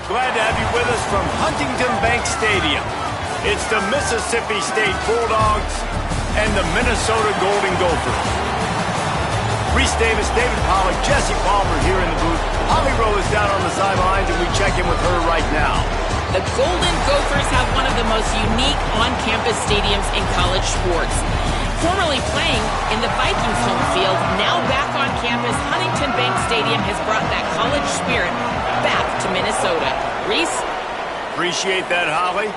Glad to have you with us from Huntington Bank Stadium. It's the Mississippi State Bulldogs and the Minnesota Golden Gophers. Reese Davis, David Pollack, Jesse Palmer here in the booth. Holly Rowe is down on the sidelines, and we check in with her right now. The Golden Gophers have one of the most unique on-campus stadiums in college sports. Formerly playing in the Vikings home field, now back on campus, Huntington Bank Stadium has brought that college spirit back to Minnesota. Reese? Appreciate that, Holly.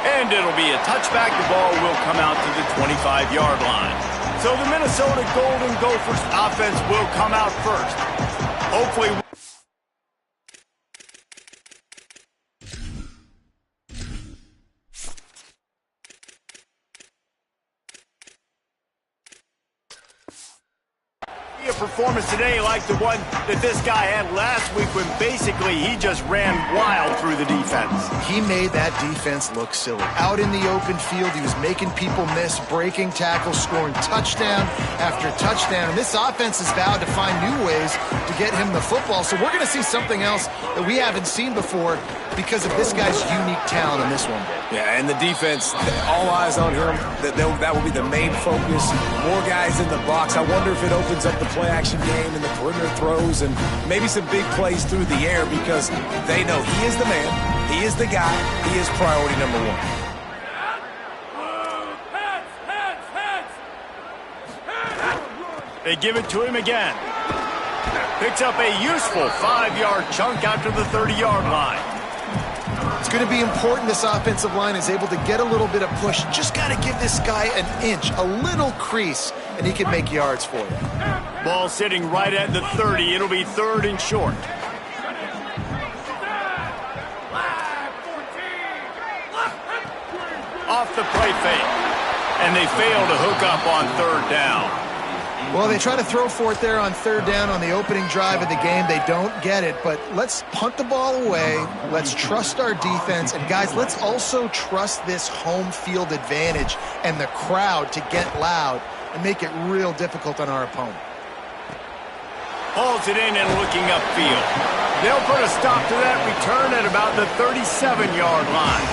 And it'll be a touchback. The ball will come out to the 25-yard line. So the Minnesota Golden Gophers offense will come out first. Hopefully... a performance today like the one that this guy had last week when basically he just ran wild through the defense. He made that defense look silly. Out in the open field, he was making people miss, breaking tackles, scoring touchdown after touchdown. And this offense has vowed to find new ways to get him the football. So we're going to see something else that we haven't seen before because of this guy's unique talent in this one. Yeah, and the defense, all eyes on him. That will be the main focus. More guys in the box. I wonder if it opens up the play-action game and the perimeter throws and maybe some big plays through the air because they know he is the man, he is the guy, he is priority number one. They give it to him again. Picks up a useful 5-yard chunk out to the 30-yard line. It's going to be important this offensive line is able to get a little bit of push. Just got to give this guy an inch, a little crease, and he can make yards for you. Ball sitting right at the 30. It'll be 3rd and short. Off the play fake. And they fail to hook up on 3rd down. Well, they try to throw for it there on 3rd down on the opening drive of the game. They don't get it, but let's punt the ball away. Let's trust our defense. And, guys, let's also trust this home field advantage and the crowd to get loud and make it real difficult on our opponent. Hauls it in and looking upfield. They'll put a stop to that return at about the 37-yard line.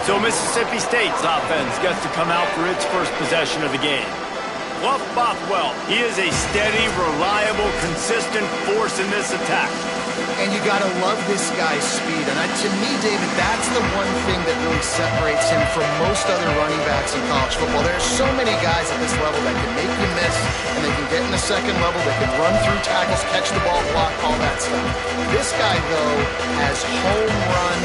So Mississippi State's offense gets to come out for its first possession of the game. Bluff Bothwell, he is a steady, reliable, consistent force in this attack. And you got to love this guy's speed. And to me, David, that's the one thing that really separates him from most other running backs in college football. There are so many guys at this level that can make you miss, and they can get in the second level, they can run through tackles, catch the ball, block, all that stuff. This guy, though, has home run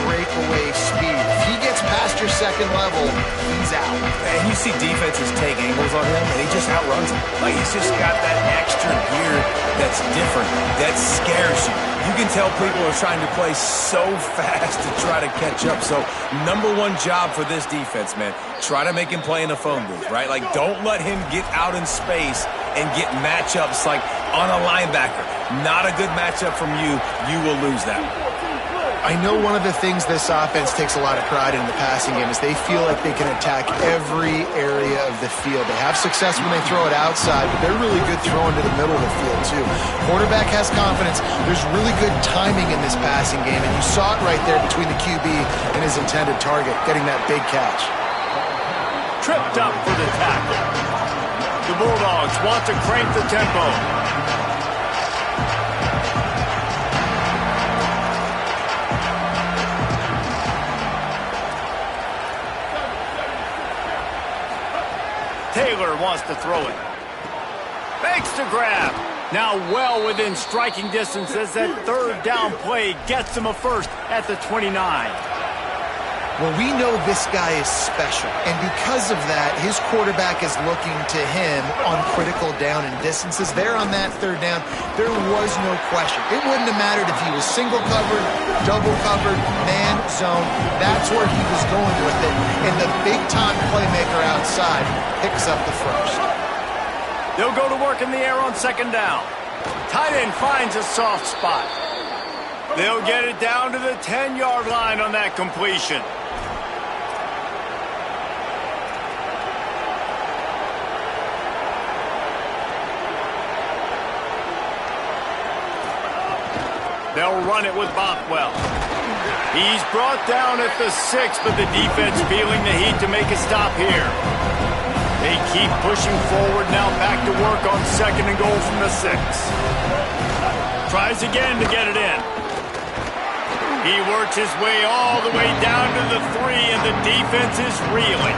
breakaway speed. If he gets past your second level, he's out. And you see defenses take angles on him, and he just outruns them. Like, he's just got that extra gear that's different, that scares you. You can tell people are trying to play so fast to try to catch up. So, number one job for this defense, man, try to make him play in the phone booth, right? Like, don't let him get out in space and get matchups like on a linebacker. Not a good matchup from you. You will lose that. I know one of the things this offense takes a lot of pride in the passing game is they feel like they can attack every area of the field. They have success when they throw it outside, but they're really good throwing to the middle of the field, too. Quarterback has confidence. There's really good timing in this passing game, and you saw it right there between the QB and his intended target, getting that big catch. Tripped up for the tackle. The Bulldogs want to crank the tempo. Taylor wants to throw it. Fakes to grab. Now well within striking distance as that 3rd down play gets him a first at the 29. Well, we know this guy is special, and because of that, his quarterback is looking to him on critical down and distances. There on that third down, there was no question. It wouldn't have mattered if he was single covered, double covered, man, zone. That's where he was going with it, and the big-time playmaker outside picks up the first. They'll go to work in the air on second down. Tight end finds a soft spot. They'll get it down to the 10-yard line on that completion. They'll run it with Bothwell. He's brought down at the 6, but the defense feeling the heat to make a stop here. They keep pushing forward, now back to work on second and goal from the 6. Tries again to get it in. He works his way all the way down to the 3, and the defense is reeling.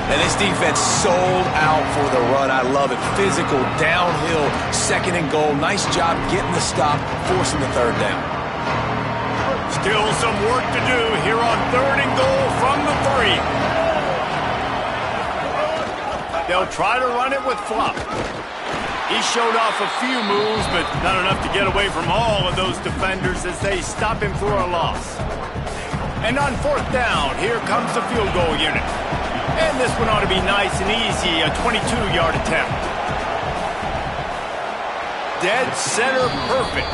And this defense sold out for the run. I love it. Physical, downhill, second and goal. Nice job getting the stop, forcing the third down. Still some work to do here on third and goal from the 3. They'll try to run it with Fluff. He showed off a few moves, but not enough to get away from all of those defenders as they stop him for a loss. And on fourth down, here comes the field goal unit. And this one ought to be nice and easy, a 22-yard attempt. Dead center perfect.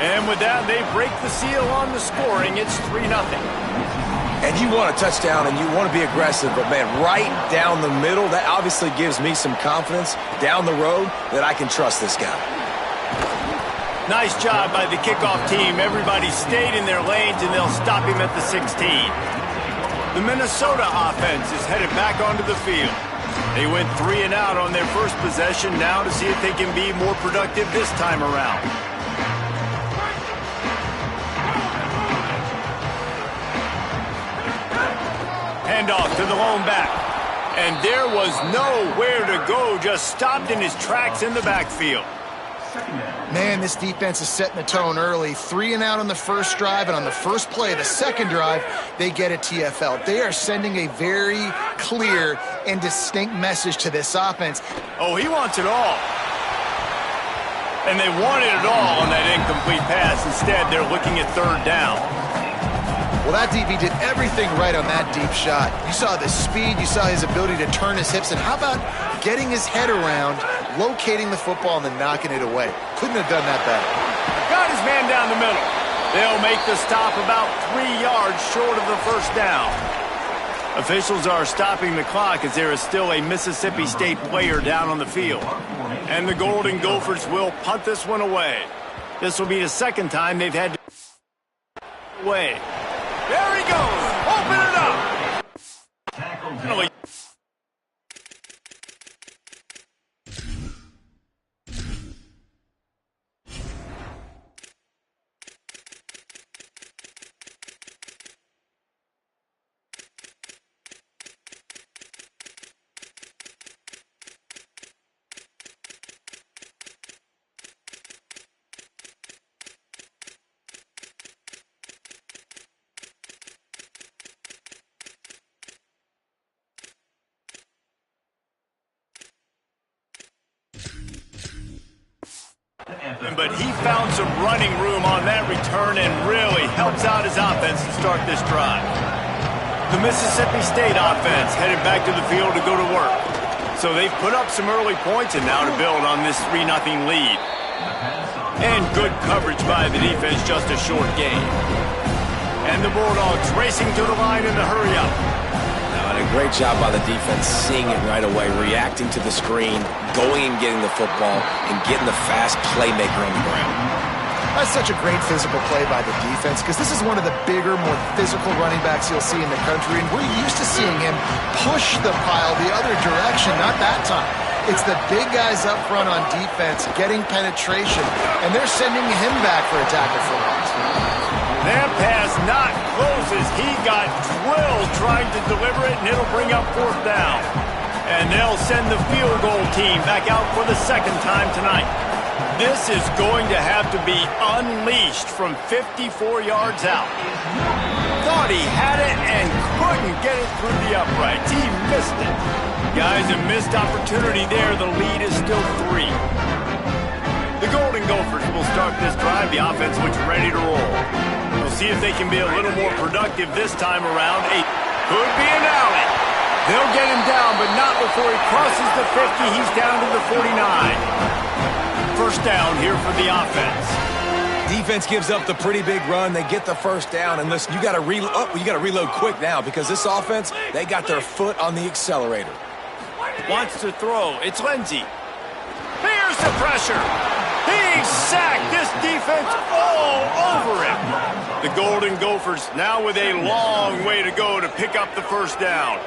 And with that, they break the seal on the scoring. It's 3-0. And you want a touchdown and you want to be aggressive, but, man, right down the middle, that obviously gives me some confidence down the road that I can trust this guy. Nice job by the kickoff team. Everybody stayed in their lanes, and they'll stop him at the 16. The Minnesota offense is headed back onto the field. They went 3 and out on their first possession, now to see if they can be more productive this time around. Handoff to the lone back. And there was nowhere to go, just stopped in his tracks in the backfield. Man, this defense is setting the tone early. 3 and out on the first drive, and on the first play of the second drive, they get a TFL. They are sending a very clear and distinct message to this offense. Oh, he wants it all. And they wanted it all on that incomplete pass. Instead, they're looking at third down. Well, that DB did everything right on that deep shot. You saw the speed, you saw his ability to turn his hips, and how about getting his head around, locating the football, and then knocking it away? Couldn't have done that better. Got his man down the middle. They'll make the stop about 3 yards short of the first down. Officials are stopping the clock as there is still a Mississippi State player down on the field. And the Golden Gophers will punt this one away. This will be the second time they've had to away. There he goes. Open it up. But he found some running room on that return and really helps out his offense to start this drive. The Mississippi State offense headed back to the field to go to work. So they've put up some early points and now to build on this 3-0 lead. And good coverage by the defense, just a short gain. And the Bulldogs racing to the line in the hurry-up. A great job by the defense, seeing it right away, reacting to the screen, going and getting the football, and getting the fast playmaker on the ground. That's such a great physical play by the defense because this is one of the bigger, more physical running backs you'll see in the country, and we're used to seeing him push the pile the other direction, not that time. It's the big guys up front on defense getting penetration, and they're sending him back for a tackle for loss. That pass not close as he got drilled trying to deliver it, and it'll bring up fourth down. And they'll send the field goal team back out for the second time tonight. This is going to have to be unleashed from 54 yards out. thought he had it and couldn't get it through the uprights. He missed it. Guys, a missed opportunity there. The lead is still 3. The Golden Gophers will start this drive. The offense looks ready to roll. We'll see if they can be a little more productive this time around. Could be an alley. They'll get him down, but not before he crosses the 50. He's down to the 49. First down here for the offense. Defense gives up the pretty big run. They get the first down. And listen, you got to reload quick now because this offense, they got their foot on the accelerator. Wants to throw. It's Lindsey. Here's the pressure. He's sacked. This defense all over him. The Golden Gophers now with a long way to go to pick up the first down.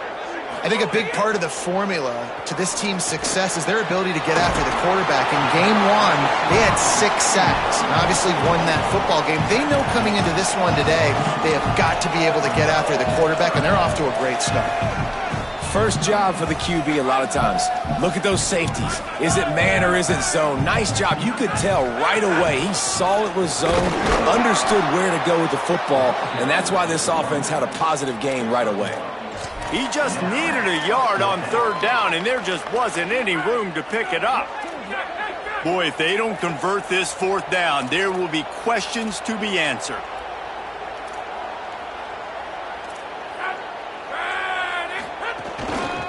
I think a big part of the formula to this team's success is their ability to get after the quarterback. In game 1, they had 6 sacks and obviously won that football game. They know coming into this one today, they have got to be able to get after the quarterback, and they're off to a great start. First job for the QB a lot of times. Look at those safeties. Is it man or is it zone? Nice job. You could tell right away. He saw it was zone, understood where to go with the football, and that's why this offense had a positive game right away. He just needed a yard on third down, and there just wasn't any room to pick it up. Boy, if they don't convert this fourth down, there will be questions to be answered.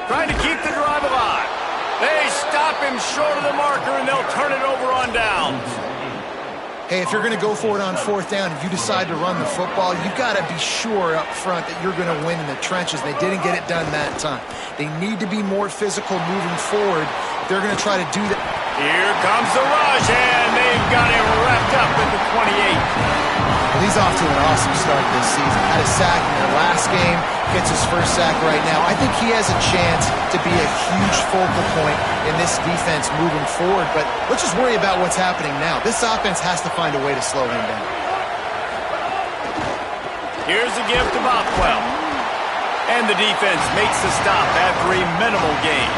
Trying to keep the drive alive. They stop him short of the marker, and they'll turn it over on downs. Hey, if you're going to go for it on fourth down, if you decide to run the football, you've got to be sure up front that you're going to win in the trenches. They didn't get it done that time. They need to be more physical moving forward if they're going to try to do that. Here comes the rush, and they've got him wrapped up at the 28. Well, he's off to an awesome start this season. Had a sack in their last game, gets his first sack right now. I think he has a chance to be a huge focal point in this defense moving forward, but let's just worry about what's happening now. This offense has to find a way to slow him down. Here's a gift to Bothwell. And the defense makes the stop after a minimal gain.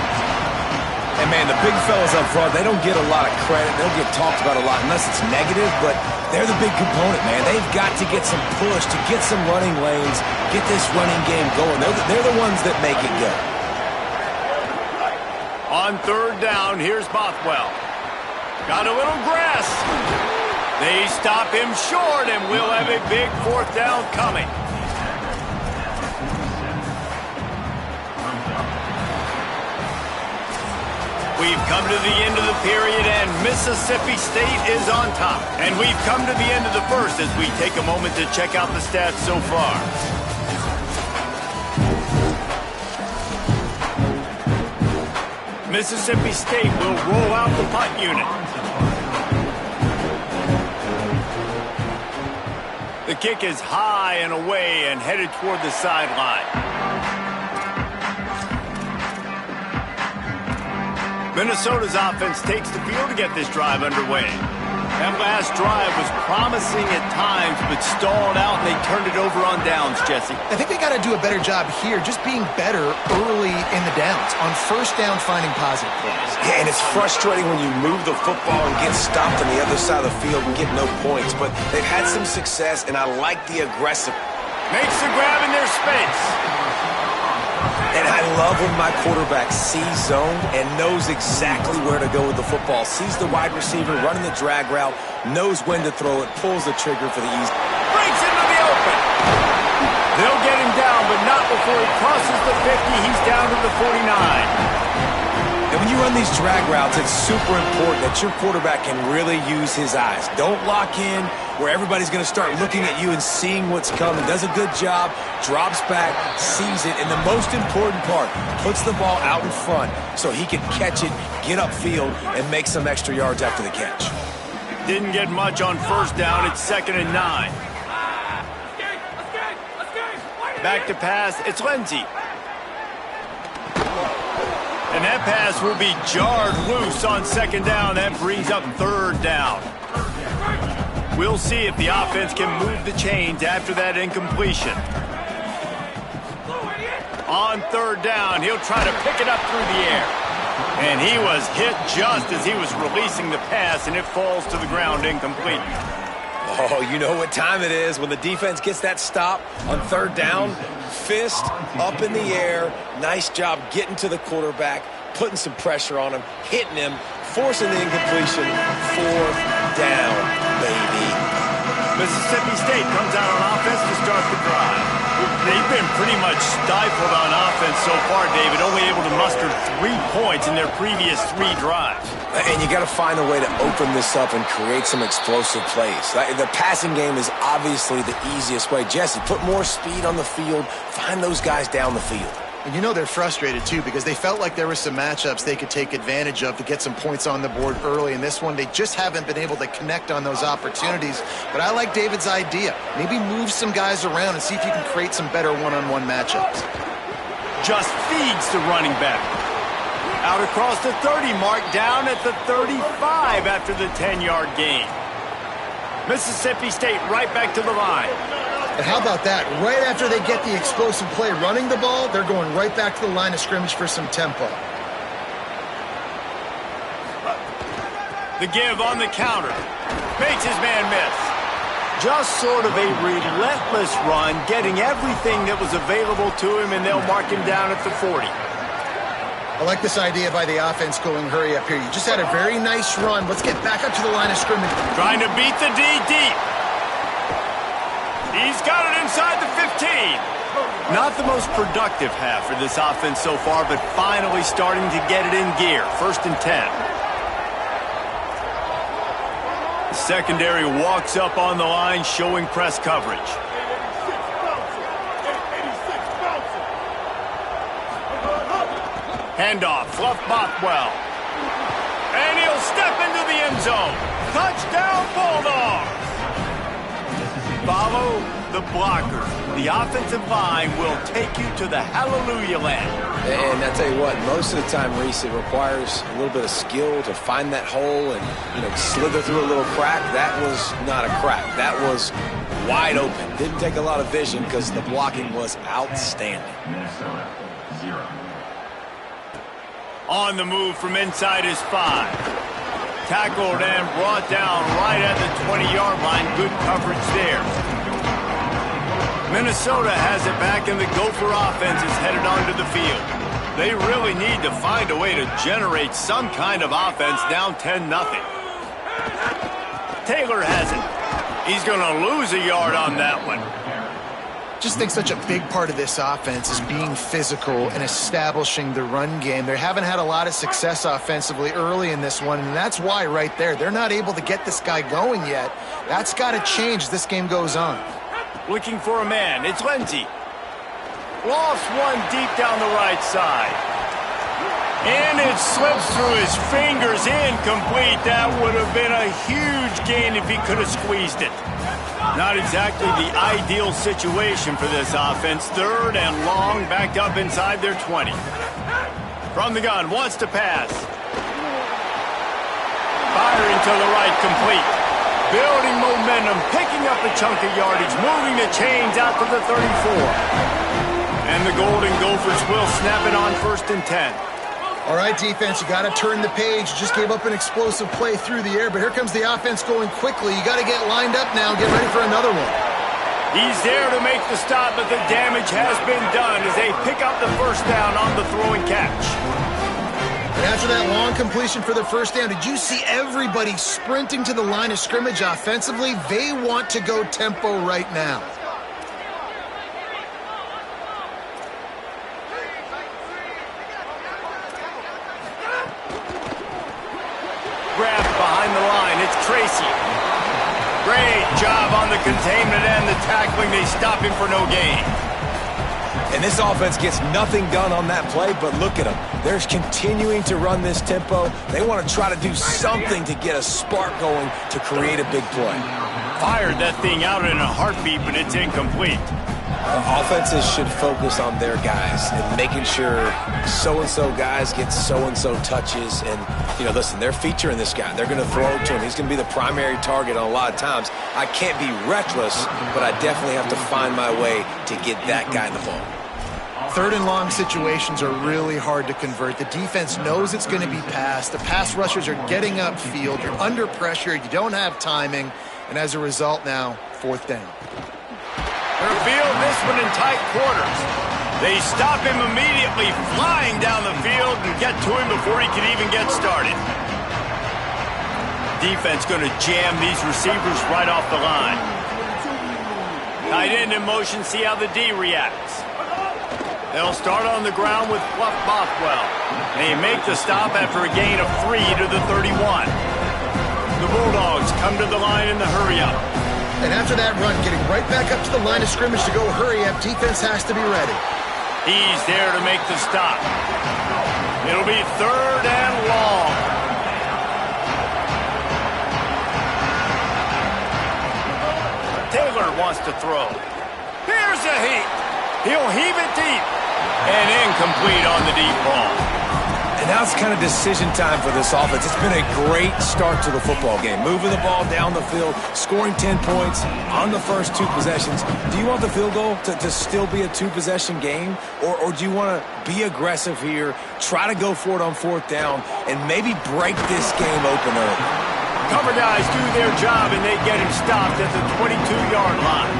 And, man, the big fellas up front, they don't get a lot of credit. They'll get talked about a lot unless it's negative, but they're the big component, man. They've got to get some push, to get some running lanes, get this running game going. They're the ones that make it go. On third down, here's Bothwell. Got a little grass. They stop him short, and we'll have a big fourth down coming. We've come to the end of the period, and Mississippi State is on top. And we've come to the end of the first as we take a moment to check out the stats so far. Mississippi State will roll out the punt unit. The kick is high and away and headed toward the sideline. Minnesota's offense takes the field to get this drive underway. That last drive was promising at times, but stalled out, and they turned it over on downs, Jesse. I think they got to do a better job here, just being better early in the downs. On first down, finding positive plays. Yeah, and it's frustrating when you move the football and get stopped on the other side of the field and get no points, but they've had some success, and I like the aggressive. Makes the grab in their space. And I love when my quarterback sees zone and knows exactly where to go with the football. Sees the wide receiver running the drag route, knows when to throw it, pulls the trigger for the easy. Breaks into the open. They'll get him down, but not before he crosses the 50. He's down to the 49. And when you run these drag routes, it's super important that your quarterback can really use his eyes. Don't lock in where everybody's going to start looking at you and seeing what's coming. Does a good job, drops back, sees it, and the most important part, puts the ball out in front so he can catch it, get upfield, and make some extra yards after the catch. Didn't get much on first down. It's 2nd and 9. Back to pass. It's Lindsey. And that pass will be jarred loose on 2nd down. That brings up 3rd down. We'll see if the offense can move the chains after that incompletion. On 3rd down, he'll try to pick it up through the air. And he was hit just as he was releasing the pass, and it falls to the ground incomplete. Oh, you know what time it is when the defense gets that stop on third down. Fist up in the air. Nice job getting to the quarterback, putting some pressure on him, hitting him, forcing the incompletion. Fourth down, baby. Mississippi State comes out on offense to start the drive. They've been pretty much stifled on offense so far, David, only able to muster 3 points in their previous 3 drives. And you got to find a way to open this up and create some explosive plays. The passing game is obviously the easiest way. Jesse, put more speed on the field. Find those guys down the field. And you know they're frustrated, too, because they felt like there were some matchups they could take advantage of to get some points on the board early. In this one, they just haven't been able to connect on those opportunities. But I like David's idea. Maybe move some guys around and see if you can create some better one-on-one matchups. Just feeds the running back. Out across the 30 mark, down at the 35 after the 10-yard gain. Mississippi State right back to the line. And how about that? Right after they get the explosive play running the ball, they're going right back to the line of scrimmage for some tempo. The give on the counter. Makes his man miss. Just sort of a relentless run, getting everything that was available to him, and they'll mark him down at the 40. I like this idea by the offense going hurry up here. You just had a very nice run. Let's get back up to the line of scrimmage. Trying to beat the D deep. He's got it inside the 15. Not the most productive half for this offense so far, but finally starting to get it in gear. 1st and 10. The secondary walks up on the line, showing press coverage. Handoff, Fluff Bothwell. And he'll step into the end zone. Touchdown, Bulldogs! Follow the blocker. The offensive line will take you to the hallelujah land. And I tell you what, most of the time, Reese, it requires a little bit of skill to find that hole and, slither through a little crack. That was not a crack. That was wide open. Didn't take a lot of vision because the blocking was outstanding. Minnesota, 0. On the move from inside his 5. Tackled and brought down right at the 20-yard line. Good coverage there. Minnesota has it back, and the Gopher offense is headed onto the field. They really need to find a way to generate some kind of offense down 10-0. Taylor has it. He's going to lose a yard on that one. Just think such a big part of this offense is being physical and establishing the run game. They haven't had a lot of success offensively early in this one, and that's why right there, they're not able to get this guy going yet. That's got to change as this game goes on. Looking for a man. It's Lindsey. Lost one deep down the right side. And it slips through his fingers, incomplete. That would have been a huge gain if he could have squeezed it. Not exactly the ideal situation for this offense. 3rd and long, backed up inside their 20. From the gun, wants to pass. Firing to the right, complete. Building momentum, picking up a chunk of yardage, moving the chains out to the 34. And the Golden Gophers will snap it on 1st and 10. All right, defense, you got to turn the page. You just gave up an explosive play through the air, but here comes the offense going quickly. You got to get lined up now and get ready for another one. He's there to make the stop, but the damage has been done as they pick up the 1st down on the throw and catch. And after that long completion for the 1st down, did you see everybody sprinting to the line of scrimmage offensively? They want to go tempo right now. Grabbed behind the line. It's Tracy. Great job on the containment and the tackling. They stop him for no gain. And this offense gets nothing done on that play, but look at them. They're continuing to run this tempo. They want to try to do something to get a spark going to create a big play. Fired that thing out in a heartbeat, but it's incomplete. Offenses should focus on their guys and making sure so-and-so guys get so-and-so touches. And, listen, they're featuring this guy. They're going to throw it to him. He's going to be the primary target on a lot of times. I can't be reckless, but I definitely have to find my way to get that guy the ball. 3rd and long situations are really hard to convert. The defense knows it's going to be passed. The pass rushers are getting upfield. You're under pressure. You don't have timing. And as a result now, 4th down. They're field this one in tight quarters. They stop him immediately, flying down the field and get to him before he can even get started. Defense going to jam these receivers right off the line. Tight end in motion, see how the D reacts. They'll start on the ground with Fluff Bothwell. They make the stop after a gain of 3 to the 31. The Bulldogs come to the line in the hurry-up. And after that run, getting right back up to the line of scrimmage to go hurry-up, defense has to be ready. He's there to make the stop. It'll be 3rd and long. Taylor wants to throw. Here's a heat. He'll heave it deep. And incomplete on the deep ball. And now it's kind of decision time for this offense. It's been a great start to the football game. Moving the ball down the field, scoring 10 points on the first 2 possessions. Do you want the field goal to still be a 2-possession game? Or do you want to be aggressive here, try to go for it on 4th down, and maybe break this game open early? Cover guys do their job, and they get him stopped at the 22-yard line.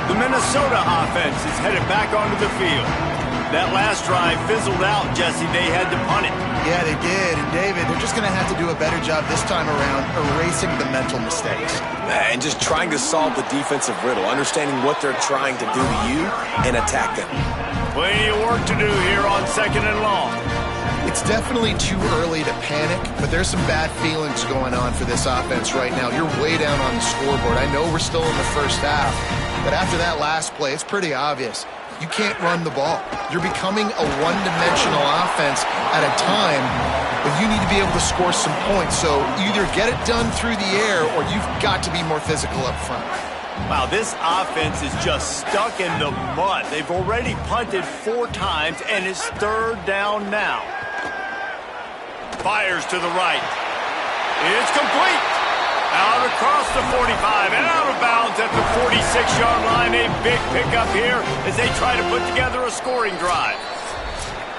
The Minnesota offense is headed back onto the field. That last drive fizzled out, Jesse. They had to punt it. Yeah, they did. And, David, they're just going to have to do a better job this time around erasing the mental mistakes. And just trying to solve the defensive riddle, understanding what they're trying to do to you and attack them. Plenty of work to do here on 2nd and long. It's definitely too early to panic, but there's some bad feelings going on for this offense right now. You're way down on the scoreboard. I know we're still in the first half, but after that last play, it's pretty obvious. You can't run the ball. You're becoming a one-dimensional offense at a time, but you need to be able to score some points. So either get it done through the air or you've got to be more physical up front. Wow, this offense is just stuck in the mud. They've already punted 4 times, and it's 3rd down now. Fires to the right. It's complete. Out across the 45 and out of bounds at the 46-yard line. A big pickup here as they try to put together a scoring drive.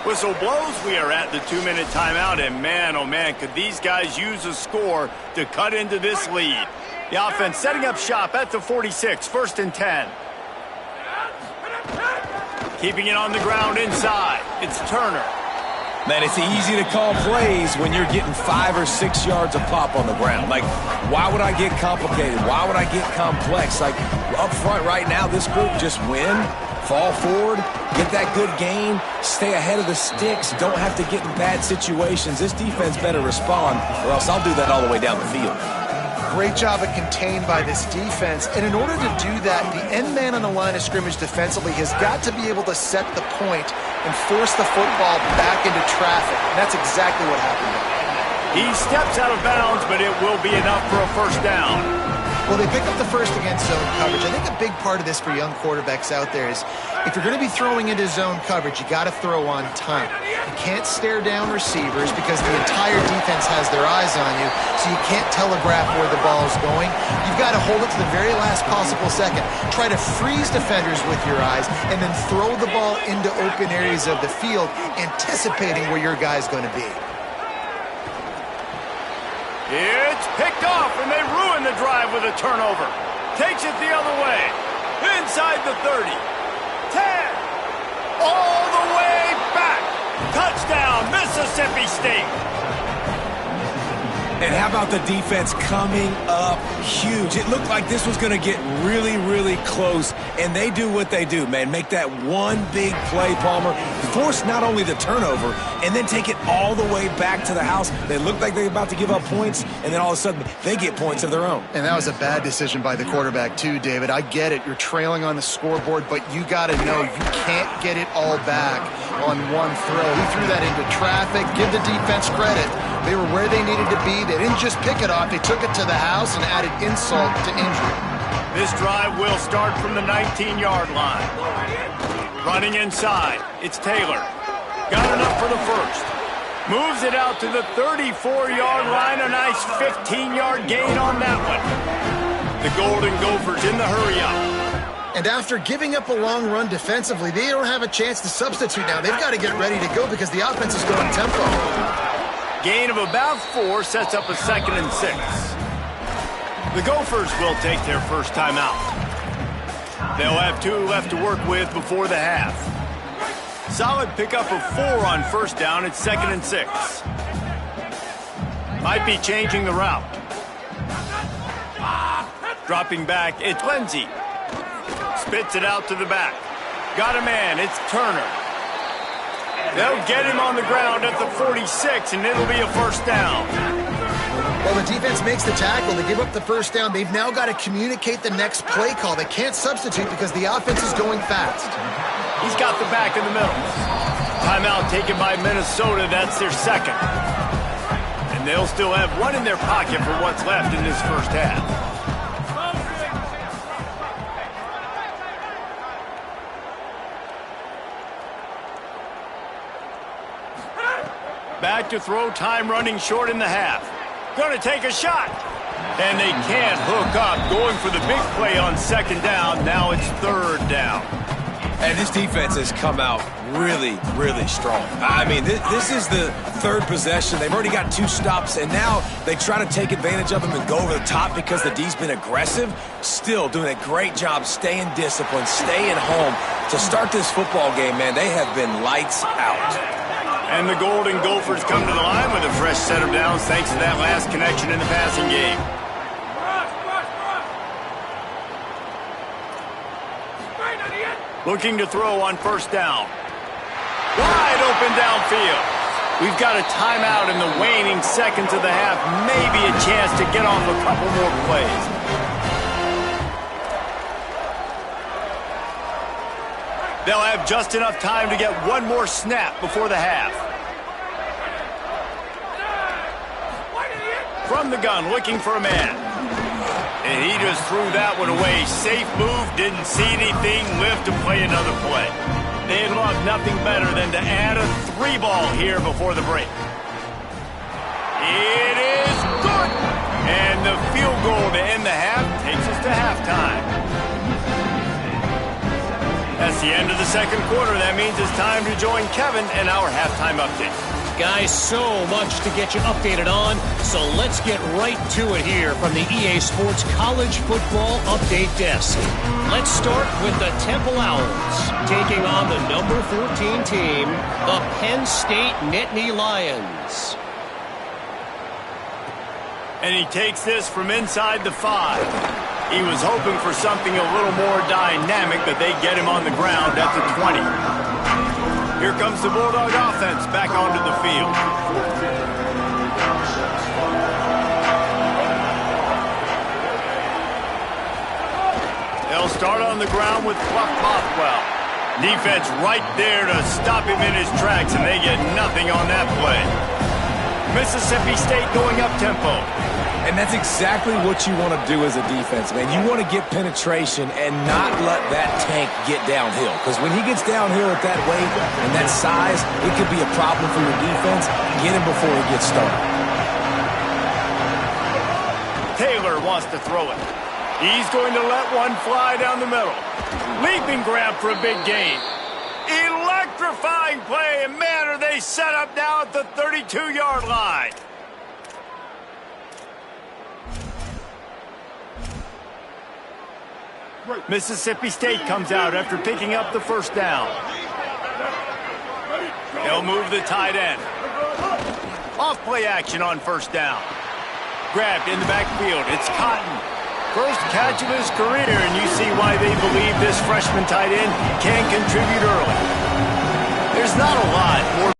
Whistle blows. We are at the 2-minute timeout, and man, oh man, could these guys use a score to cut into this lead. The offense setting up shop at the 46, 1st and 10. Keeping it on the ground inside. It's Turner. Man, it's easy to call plays when you're getting 5 or 6 yards of pop on the ground. Like, why would I get complicated? Why would I get complex? Like, up front right now, this group just win, fall forward, get that good gain, stay ahead of the sticks, don't have to get in bad situations. This defense better respond, or else I'll do that all the way down the field. Great job of contained by this defense. And in order to do that, the end man on the line of scrimmage defensively has got to be able to set the point and force the football back into traffic. And that's exactly what happened there. He steps out of bounds, but it will be enough for a 1st down. Well, they pick up the first against zone coverage. I think a big part of this for young quarterbacks out there is if you're going to be throwing into zone coverage, you got to throw on time. You can't stare down receivers because the entire defense has their eyes on you, so you can't telegraph where the ball is going. You've got to hold it to the very last possible second. Try to freeze defenders with your eyes and then throw the ball into open areas of the field, anticipating where your guy's going to be. It's picked off, and they ruin the drive with a turnover. Takes it the other way. Inside the 30. 10. All the way back. Touchdown, Mississippi State. And how about the defense coming up huge? It looked like this was going to get really, really close, and they do what they do, man. Make that one big play, Palmer. Force not only the turnover, and then take it all the way back to the house. They look like they're about to give up points, and then all of a sudden, they get points of their own. And that was a bad decision by the quarterback, too, David. I get it. You're trailing on the scoreboard, but you got to know you can't get it all back on one throw. He threw that into traffic. Give the defense credit. They were where they needed to be. They didn't just pick it off. They took it to the house and added insult to injury. This drive will start from the 19-yard line. Running inside, it's Taylor. Got enough for the first. Moves it out to the 34-yard line. A nice 15-yard gain on that one. The Golden Gophers in the hurry-up. And after giving up a long run defensively, they don't have a chance to substitute now. They've got to get ready to go because the offense is going tempo. Gain of about 4 sets up a 2nd and 6. The Gophers will take their first time out. They'll have 2 left to work with before the half. Solid pickup of 4 on first down. It's 2nd and 6. Might be changing the route. Dropping back, it's Lindsey. Spits it out to the back. Got a man, it's Turner. They'll get him on the ground at the 46, and it'll be a first down. Well, the defense makes the tackle. They give up the first down. They've now got to communicate the next play call. They can't substitute because the offense is going fast. He's got the back in the middle. Timeout taken by Minnesota. That's their second. And they'll still have 1 in their pocket for what's left in this first half. Back to throw, time running short in the half. Going to take a shot. And they can't hook up. Going for the big play on 2nd down. Now it's 3rd down. And this defense has come out really, really strong. I mean, this is the 3rd possession. They've already got 2 stops, and now they try to take advantage of them and go over the top because the D's been aggressive. Still doing a great job staying disciplined, staying home. To start this football game, man, they have been lights out. And the Golden Gophers come to the line with a fresh set of downs thanks to that last connection in the passing game. Looking to throw on first down. Wide open downfield. We've got a timeout in the waning seconds of the half. Maybe a chance to get off a couple more plays. They'll have just enough time to get 1 more snap before the half. From the gun, looking for a man. And he just threw that one away. Safe move, didn't see anything, lift to play another play. They'd love nothing better than to add a 3-ball here before the break. It is good! And the field goal to end the half takes us to halftime. That's the end of the second quarter. That means it's time to join Kevin in our halftime update. Guys, so much to get you updated on, so let's get right to it here from the EA Sports College Football Update Desk. Let's start with the Temple Owls, taking on the number 14 team, the Penn State Nittany Lions. And he takes this from inside the 5. He was hoping for something a little more dynamic, but they get him on the ground at the 20. Here comes the Bulldog offense back onto the field. They'll start on the ground with Fluff Bothwell. Defense right there to stop him in his tracks, and they get nothing on that play. Mississippi State going up-tempo. And that's exactly what you want to do as a defense, man. You want to get penetration and not let that tank get downhill. Because when he gets downhill at that weight and that size, it could be a problem for your defense. Get him before he gets started. Taylor wants to throw it. He's going to let one fly down the middle. Leaping grab for a big gain. Electrifying play, and man, are they set up now at the 32-yard line. Mississippi State comes out after picking up the first down. They'll move the tight end. Off play action on first down. Grabbed in the backfield. It's Cotton. First catch of his career, and you see why they believe this freshman tight end can contribute early. There's not a lot more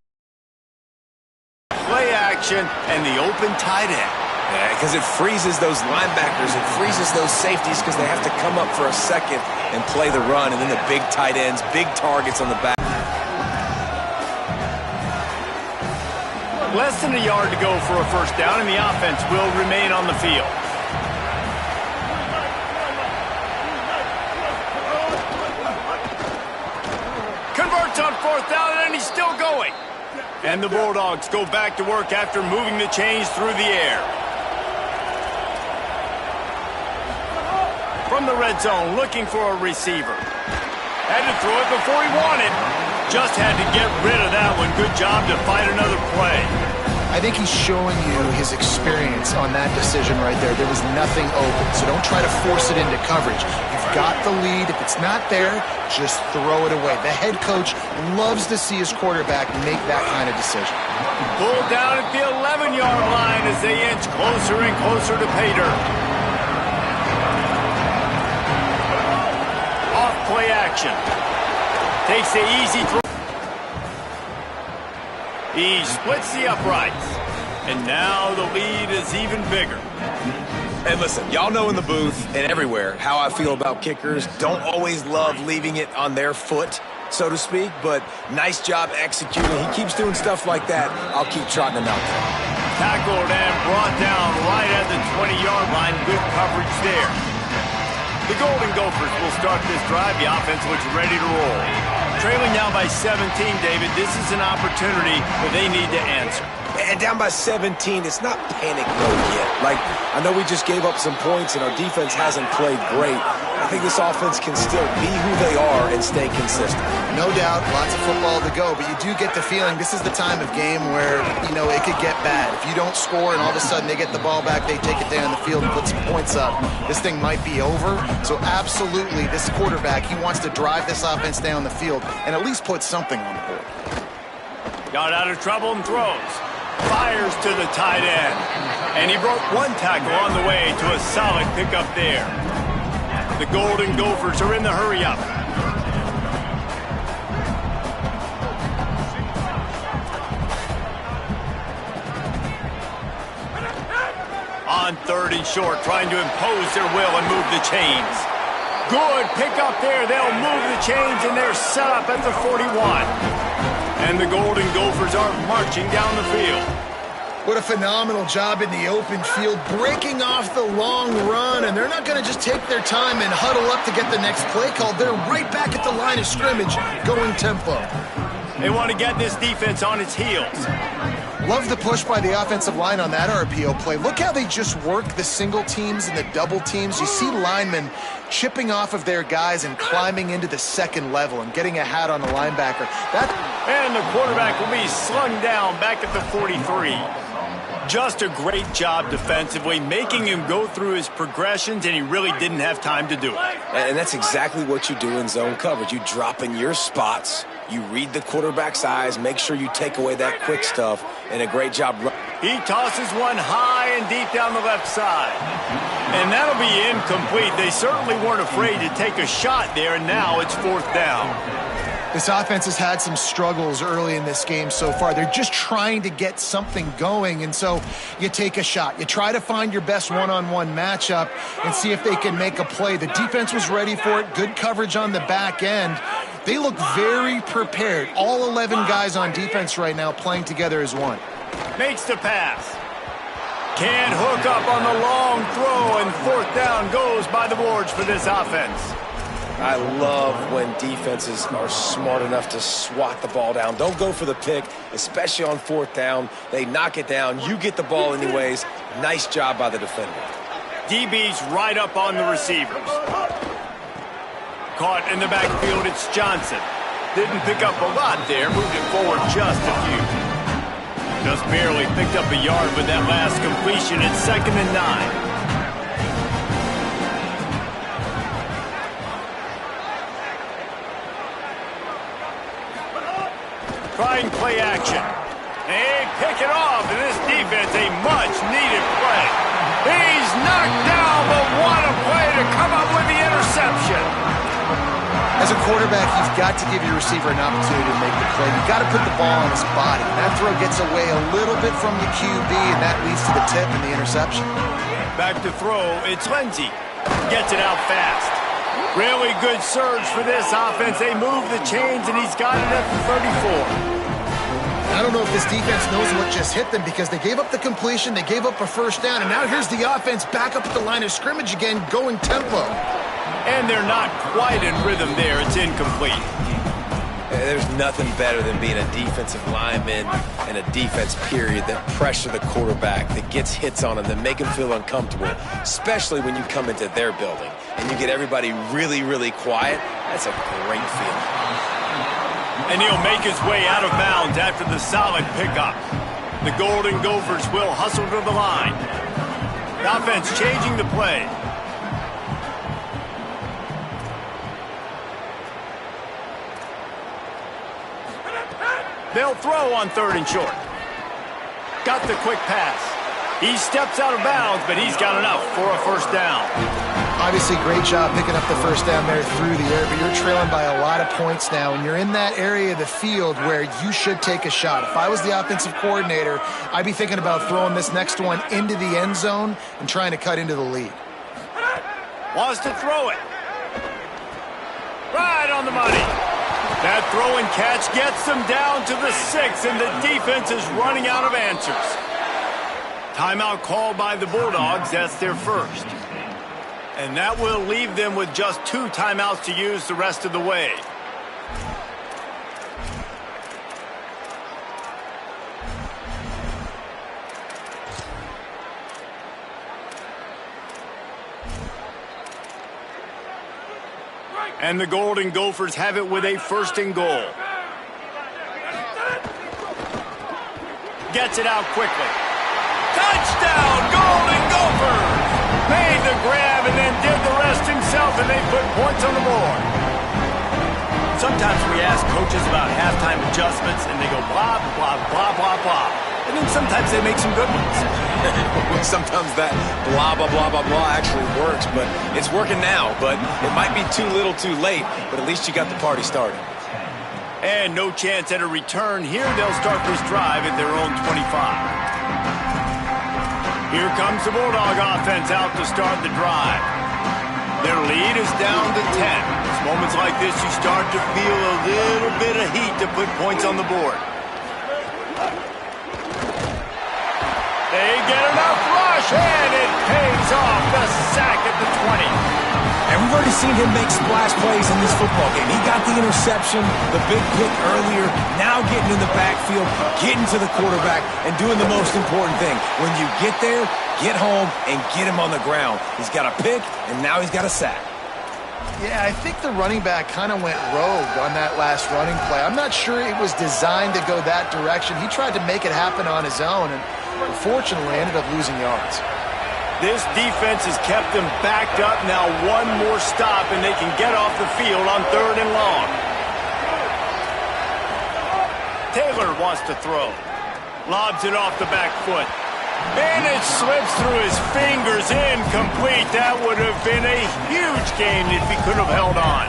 play action and the open tight end. Yeah, because it freezes those linebackers. It freezes those safeties because they have to come up for a second and play the run. And then the big tight ends, big targets on the back. Less than a yard to go for a first down, and the offense will remain on the field. Converts on fourth down, and he's still going. And the Bulldogs go back to work after moving the chains through the air. From the red zone, looking for a receiver. Had to throw it before he wanted. Just had to get rid of that one. Good job to fight another play. I I think he's showing you his experience on that decision right there. There was nothing open, so don't try to force it into coverage. You've got the lead. If it's not there, just throw it away. The head coach loves to see his quarterback make that kind of decision. Pulled down at the 11-yard line as they inch closer and closer to pay dirt. Off play action. Takes the easy throw. He splits the uprights. And now the lead is even bigger. And listen, y'all know in the booth and everywhere how I feel about kickers. Don't always love leaving it on their foot, so to speak, but nice job executing. He keeps doing stuff like that. I'll keep trotting him out there. Tackled and brought down right at the 20-yard line. Good coverage there. The Golden Gophers will start this drive. The offense looks ready to roll. Trailing now by 17, David. This is an opportunity that they need to answer. And down by 17, it's not panic mode yet. Like, I know we just gave up some points and our defense hasn't played great. I think this offense can still be who they are and stay consistent. No doubt, lots of football to go, but you do get the feeling this is the time of game where, it could get bad. If you don't score and all of a sudden they get the ball back, they take it down the field and put some points up, this thing might be over. So absolutely, this quarterback, he wants to drive this offense down the field and at least put something on the board. Got out of trouble and throws. Fires to the tight end. And he broke one tackle on the way to a solid pickup there. The Golden Gophers are in the hurry-up. On 3rd and short, trying to impose their will and move the chains. Good pickup there. They'll move the chains, and they're set up at the 41. And the Golden Gophers are marching down the field. What a phenomenal job in the open field, breaking off the long run, and they're not going to just take their time and huddle up to get the next play called. They're right back at the line of scrimmage, going tempo. They want to get this defense on its heels. Love the push by the offensive line on that RPO play. Look how they just work the single teams and the double teams. You see linemen chipping off of their guys and climbing into the second level and getting a hat on the linebacker. And the quarterback will be slung down back at the 43. Just a great job defensively, making him go through his progressions, and he really didn't have time to do it. And that's exactly what you do in zone coverage. You drop in your spots, you read the quarterback's eyes, make sure you take away that quick stuff, and a great job. He tosses one high and deep down the left side. And that'll be incomplete. They certainly weren't afraid to take a shot there, and now it's 4th down. This offense has had some struggles early in this game so far. They're just trying to get something going, and so you take a shot. You try to find your best one-on-one matchup and see if they can make a play. The defense was ready for it. Good coverage on the back end. They look very prepared. All 11 guys on defense right now playing together as one. Makes the pass. Can't hook up on the long throw, and 4th down goes by the boards for this offense. I love when defenses are smart enough to swat the ball down. Don't go for the pick, especially on 4th down. They knock it down. You get the ball anyways. Nice job by the defender. DB's right up on the receivers. Caught in the backfield, it's Johnson. Didn't pick up a lot there, moved it forward just a few. Just barely picked up a yard with that last completion. It's 2nd and 9. Trying play action. They pick it off, and this defense, a much-needed play. He's knocked down, but what a play to come up with the interception. As a quarterback, you've got to give your receiver an opportunity to make the play. You've got to put the ball on his body. That throw gets away a little bit from the QB, and that leads to the tip and the interception. Back to throw, it's Lindsey. Gets it out fast. Really good surge for this offense. They move the chains, and he's got it at the 34. I don't know if this defense knows what just hit them because they gave up the completion, they gave up a 1st down, and now here's the offense back up at the line of scrimmage again, going tempo. And they're not quite in rhythm there. It's incomplete. There's nothing better than being a defensive lineman and a defense period that pressure the quarterback, that gets hits on him, that make him feel uncomfortable, especially when you come into their building and you get everybody really, really quiet. That's a great feeling. And he'll make his way out of bounds after the solid pickup. The Golden Gophers will hustle to the line. The offense changing the play. They'll throw on 3rd and short. Got the quick pass. He steps out of bounds, but he's got enough for a first down. Obviously, great job picking up the first down there through the air, but you're trailing by a lot of points now, and you're in that area of the field where you should take a shot. If I was the offensive coordinator, I'd be thinking about throwing this next one into the end zone and trying to cut into the lead. Wants to throw it. Right on the money. That throw and catch gets them down to the 6, and the defense is running out of answers. Timeout called by the Bulldogs. That's their first. And that will leave them with just 2 timeouts to use the rest of the way. And the Golden Gophers have it with a 1st and goal. Gets it out quickly. Touchdown, Golden Gophers! Made the grab and then did the rest himself, and they put points on the board. Sometimes we ask coaches about halftime adjustments, and they go blah, blah, blah, blah, blah. And then sometimes they make some good ones. Sometimes that blah, blah, blah, blah, blah actually works, but it's working now. But it might be too little too late, but at least you got the party started. And no chance at a return. Here they'll start this drive at their own 25. Here comes the Bulldog offense out to start the drive. Their lead is down to 10. It's moments like this you start to feel a little bit of heat to put points on the board. They get enough rush, and it pays off. The sack at the 20. And we've already seen him make splash plays in this football game. He got the interception, the big pick earlier, now getting in the backfield, getting to the quarterback, and doing the most important thing. When you get there, get home, and get him on the ground. He's got a pick, and now he's got a sack. Yeah, I think the running back kind of went rogue on that last running play. I'm not sure it was designed to go that direction. He tried to make it happen on his own, and unfortunately ended up losing yards. This defense has kept them backed up. Now one more stop, and they can get off the field on 3rd and long. Taylor wants to throw. Lobs it off the back foot. And it slips through his fingers. Incomplete. That would have been a huge gain if he could have held on.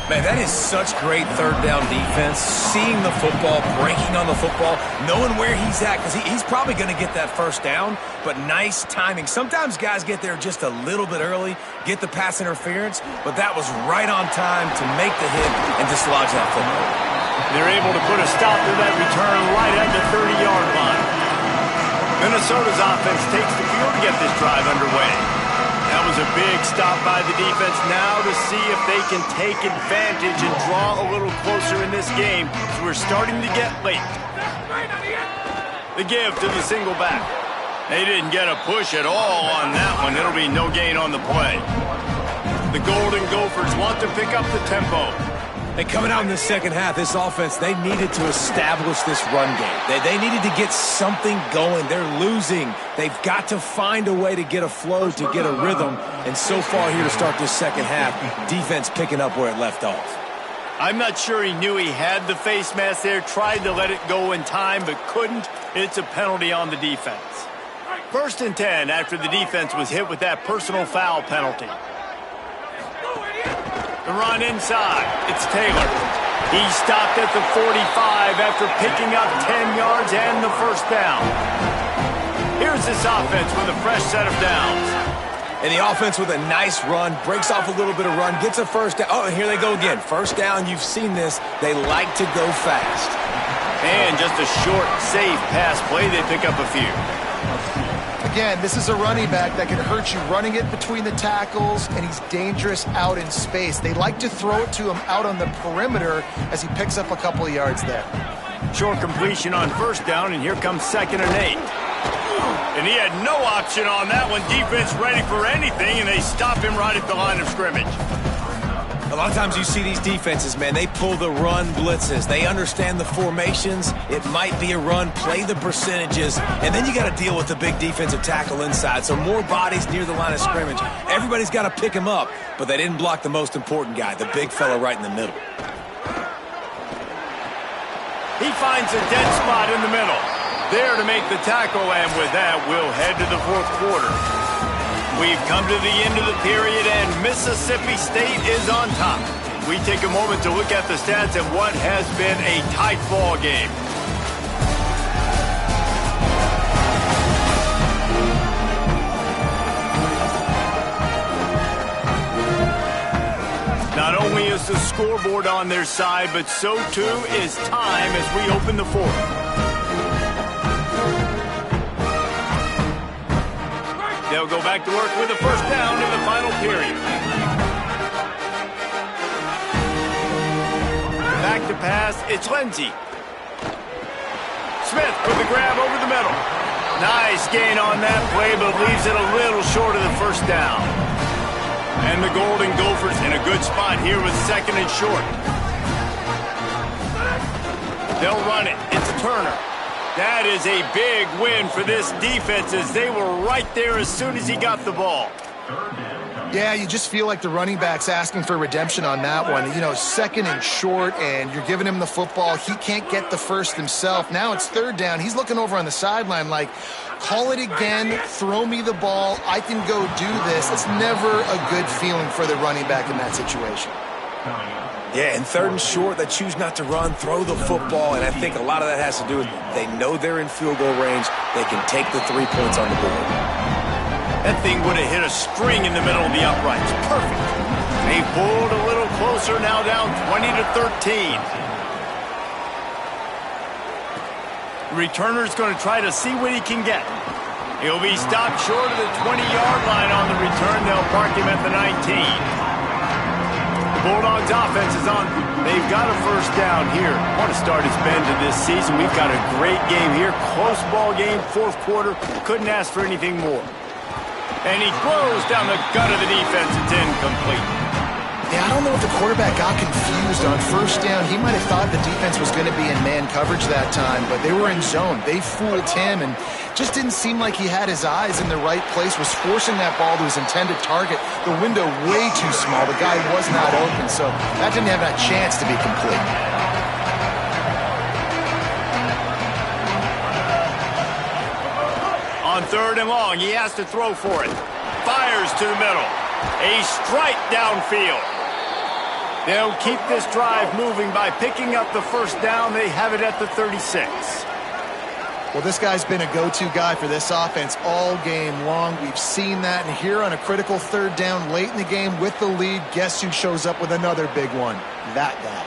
Man, that is such great 3rd down defense. Seeing the football, breaking on the football, knowing where he's at, because he's probably going to get that first down, but nice timing. Sometimes guys get there just a little bit early, get the pass interference, but that was right on time to make the hit and dislodge that football. They're able to put a stop to that return right at the 30-yard line. Minnesota's offense takes the field to get this drive underway. That was a big stop by the defense. Now to see if they can take advantage and draw a little closer in this game, as we're starting to get late. The give to the single back. They didn't get a push at all on that one. It'll be no gain on the play. The Golden Gophers want to pick up the tempo. And coming out in the second half, this offense, they needed to establish this run game. They needed to get something going. They're losing. They've got to find a way to get a flow, to get a rhythm. And so far here to start this second half, defense picking up where it left off. I'm not sure he knew he had the face mask there, tried to let it go in time, but couldn't. It's a penalty on the defense. 1st and 10 after the defense was hit with that personal foul penalty. The run inside. It's Taylor. He stopped at the 45 after picking up 10 yards and the first down. Here's this offense with a fresh set of downs. And the offense with a nice run, breaks off a little bit of run, gets a first down. Oh, and here they go again. First down, you've seen this. They like to go fast. And just a short, safe pass play. They pick up a few. Again, this is a running back that can hurt you running it between the tackles, and he's dangerous out in space. They like to throw it to him out on the perimeter as he picks up a couple of yards there. Short completion on first down, and here comes 2nd and 8. And he had no option on that one. Defense ready for anything, and they stop him right at the line of scrimmage. A lot of times you see these defenses, man, they pull the run blitzes. They understand the formations. It might be a run, play the percentages, and then you got to deal with the big defensive tackle inside. So more bodies near the line of scrimmage. Everybody's got to pick him up, but they didn't block the most important guy, the big fella right in the middle. He finds a dead spot in the middle. There to make the tackle, and with that, we'll head to the fourth quarter. We've come to the end of the period, and Mississippi State is on top. We take a moment to look at the stats of what has been a tight ball game. Not only is the scoreboard on their side, but so too is time as we open the fourth. They'll go back to work with a first down in the final period. Back to pass, it's Lindsey. Smith with the grab over the middle. Nice gain on that play, but leaves it a little short of the first down. And the Golden Gophers in a good spot here with second and short. They'll run it. It's Turner. That is a big win for this defense as they were right there as soon as he got the ball. Yeah, you just feel like the running back's asking for redemption on that one. You know, second and short, and you're giving him the football. He can't get the first himself. Now it's third down. He's looking over on the sideline like, call it again, throw me the ball, I can go do this. It's never a good feeling for the running back in that situation. Yeah, and third and short, they choose not to run, throw the football, and I think a lot of that has to do with they know they're in field goal range. They can take the 3 points on the board. That thing would have hit a string in the middle of the uprights. Perfect. They pulled a little closer, now down 20-13. The returner's going to try to see what he can get. He'll be stopped short of the 20-yard line on the return. They'll park him at the 19. Bulldogs offense is on. They've got a first down here. What a start it's been to this season. We've got a great game here. Close ball game, fourth quarter. Couldn't ask for anything more. And he throws down the gut of the defense. It's incomplete. Yeah, I don't know if the quarterback got confused on first down. He might have thought the defense was going to be in man coverage that time, but they were in zone. They fooled him and just didn't seem like he had his eyes in the right place, was forcing that ball to his intended target. The window way too small. The guy was not open, so that didn't have a chance to be complete. On third and long, he has to throw for it. Fires to the middle. A strike downfield. They'll keep this drive moving by picking up the first down. They have it at the 36. Well, this guy's been a go-to guy for this offense all game long. We've seen that, and here on a critical third down late in the game with the lead, guess who shows up with another big one? That guy.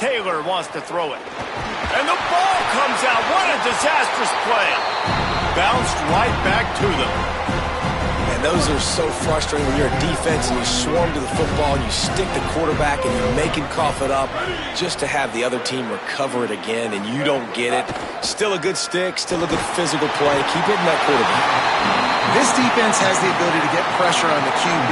Taylor wants to throw it. And the ball comes out. What a disastrous play. Bounced right back to them. And those are so frustrating when you're a defense and you swarm to the football, and you stick the quarterback and you make him cough it up just to have the other team recover it again, and you don't get it. Still a good stick, still a good physical play. Keep hitting that quarterback. This defense has the ability to get pressure on the QB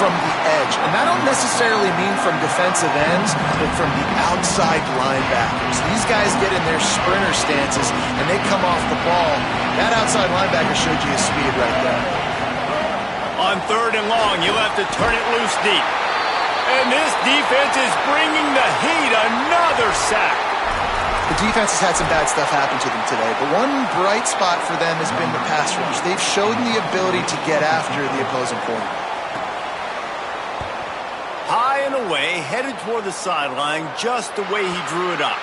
from the edge. And I don't necessarily mean from defensive ends, but from the outside linebackers. These guys get in their sprinter stances, and they come off the ball. That outside linebacker showed you his speed right there. On third and long, you'll have to turn it loose deep. And this defense is bringing the heat. Another sack. The defense has had some bad stuff happen to them today, but one bright spot for them has been the pass rush. They've shown the ability to get after the opposing quarterback. High and away, headed toward the sideline, just the way he drew it up.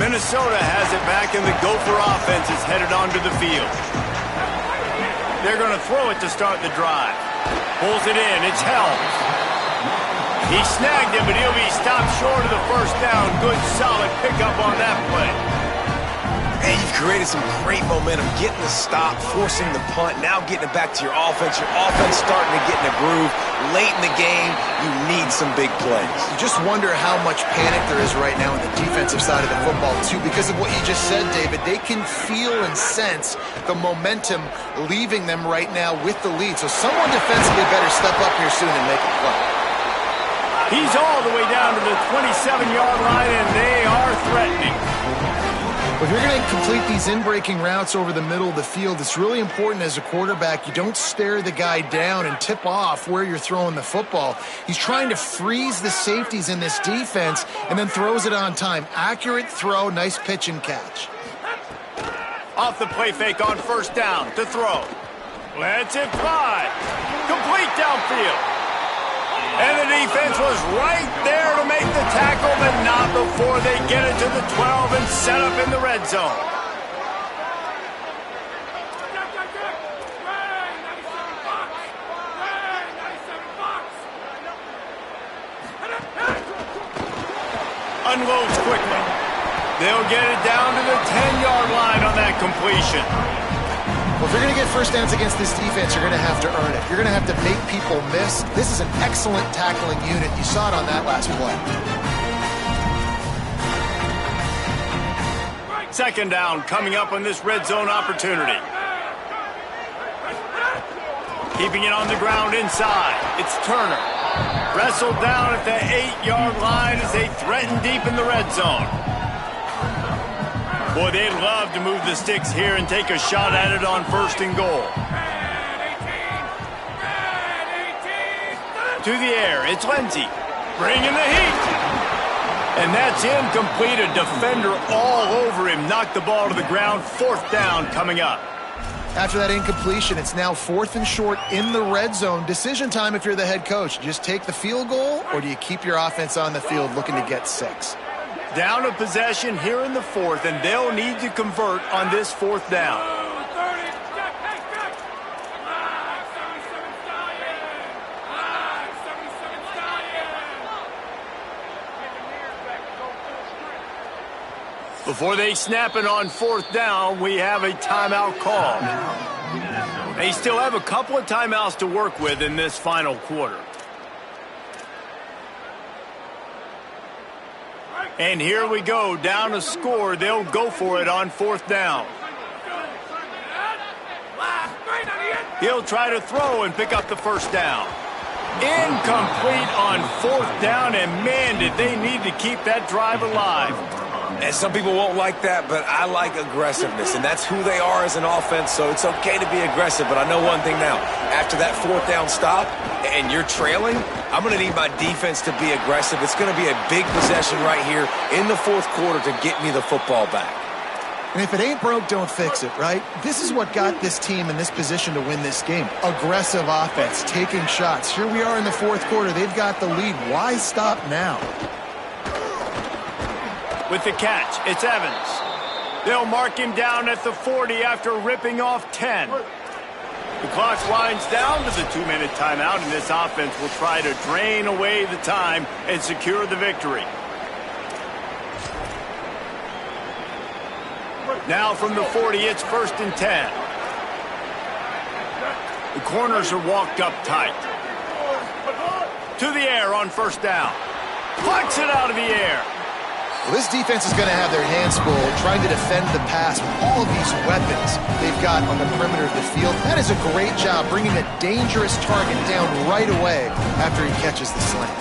Minnesota has it back, and the Gopher offense is headed onto the field. They're going to throw it to start the drive. Pulls it in. It's Helms. He snagged him, but he'll be stopped short of the first down. Good, solid pickup on that play. And you've created some great momentum, getting the stop, forcing the punt, now getting it back to your offense. Your offense starting to get in a groove. Late in the game, you need some big plays. You just wonder how much panic there is right now on the defensive side of the football, too, because of what you just said, David. They can feel and sense the momentum leaving them right now with the lead. So someone defensively better step up here soon and make a play. He's all the way down to the 27-yard line, and they are threatening. If you're going to complete these in-breaking routes over the middle of the field, it's really important as a quarterback you don't stare the guy down and tip off where you're throwing the football. He's trying to freeze the safeties in this defense and then throws it on time. Accurate throw, nice pitch and catch. Off the play fake on first down to throw. Lets it fly. Complete downfield. And the defense was right there to make the tackle, but not before they get it to the 12 and set up in the red zone. Unloads quickly. They'll get it down to the 10-yard line on that completion. Well, if you're going to get first downs against this defense, you're going to have to earn it. You're going to have to make people miss. This is an excellent tackling unit. You saw it on that last play. Second down coming up on this red zone opportunity. Keeping it on the ground inside. It's Turner. Wrestled down at the 8-yard line as they threaten deep in the red zone. Boy, they'd love to move the sticks here and take a shot at it on first and goal. To the air, it's Lindsey. Bringing the heat. And that's incomplete. A defender all over him. Knocked the ball to the ground. Fourth down coming up. After that incompletion, it's now 4th and short in the red zone. Decision time if you're the head coach. Just take the field goal, or do you keep your offense on the field looking to get 6? Down a possession here in the 4th, and they'll need to convert on this 4th down. Before they snap it on 4th down, we have a timeout call. They still have a couple of timeouts to work with in this final quarter. And here we go, down a score. They'll go for it on 4th down. He'll try to throw and pick up the first down. Incomplete on 4th down, and man, did they need to keep that drive alive. And some people won't like that, but I like aggressiveness, and that's who they are as an offense, so it's okay to be aggressive. But I know one thing now. After that 4th down stop and you're trailing, I'm going to need my defense to be aggressive. It's going to be a big possession right here in the 4th quarter to get me the football back. And if it ain't broke, don't fix it, right? This is what got this team in this position to win this game. Aggressive offense, taking shots. Here we are in the 4th quarter. They've got the lead. Why stop now? With the catch, it's Evans. They'll mark him down at the 40 after ripping off 10. The clock winds down to the 2-minute timeout, and this offense will try to drain away the time and secure the victory. Now from the 40, it's 1st and 10. The corners are walked up tight. To the air on 1st down. Plucks it out of the air. Well, this defense is going to have their hands full trying to defend the pass with all of these weapons they've got on the perimeter of the field. That is a great job bringing a dangerous target down right away after he catches the slant.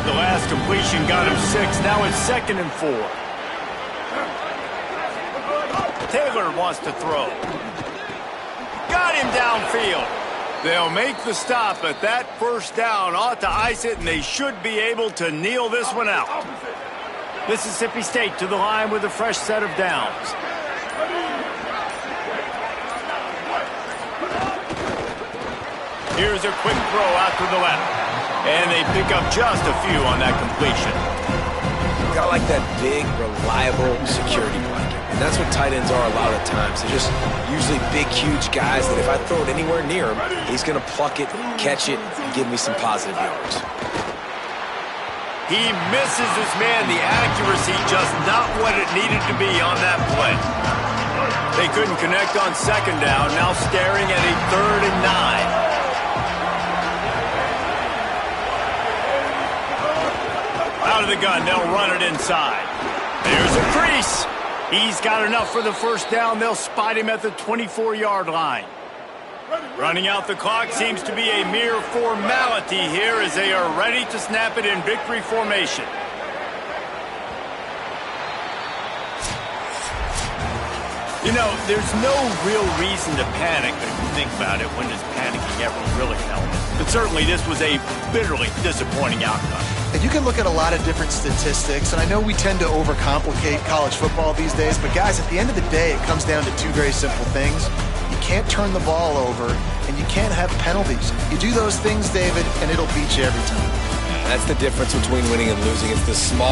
The last completion got him 6. Now it's 2nd and 4. Taylor wants to throw. Got him downfield. They'll make the stop, but that first down ought to ice it, and they should be able to kneel this one out. Mississippi State to the line with a fresh set of downs. Here's a quick throw out to the left, and they pick up just a few on that completion. Got like that big, reliable security blanket. And that's what tight ends are a lot of the times. They're just usually big, huge guys that if I throw it anywhere near him, he's going to pluck it, catch it, and give me some positive yards. He misses his man. The accuracy just not what it needed to be on that play. They couldn't connect on second down. Now staring at a 3rd and 9. Out of the gun, they'll run it inside. There's a crease. He's got enough for the first down. They'll spot him at the 24-yard line. Running out the clock seems to be a mere formality here as they are ready to snap it in victory formation. You know, there's no real reason to panic, but if you think about it, when does panicking ever really help? But certainly this was a bitterly disappointing outcome. And you can look at a lot of different statistics, and I know we tend to overcomplicate college football these days, but guys, at the end of the day, it comes down to two very simple things. You can't turn the ball over, and you can't have penalties. You do those things, David, and it'll beat you every time. That's the difference between winning and losing. It's the small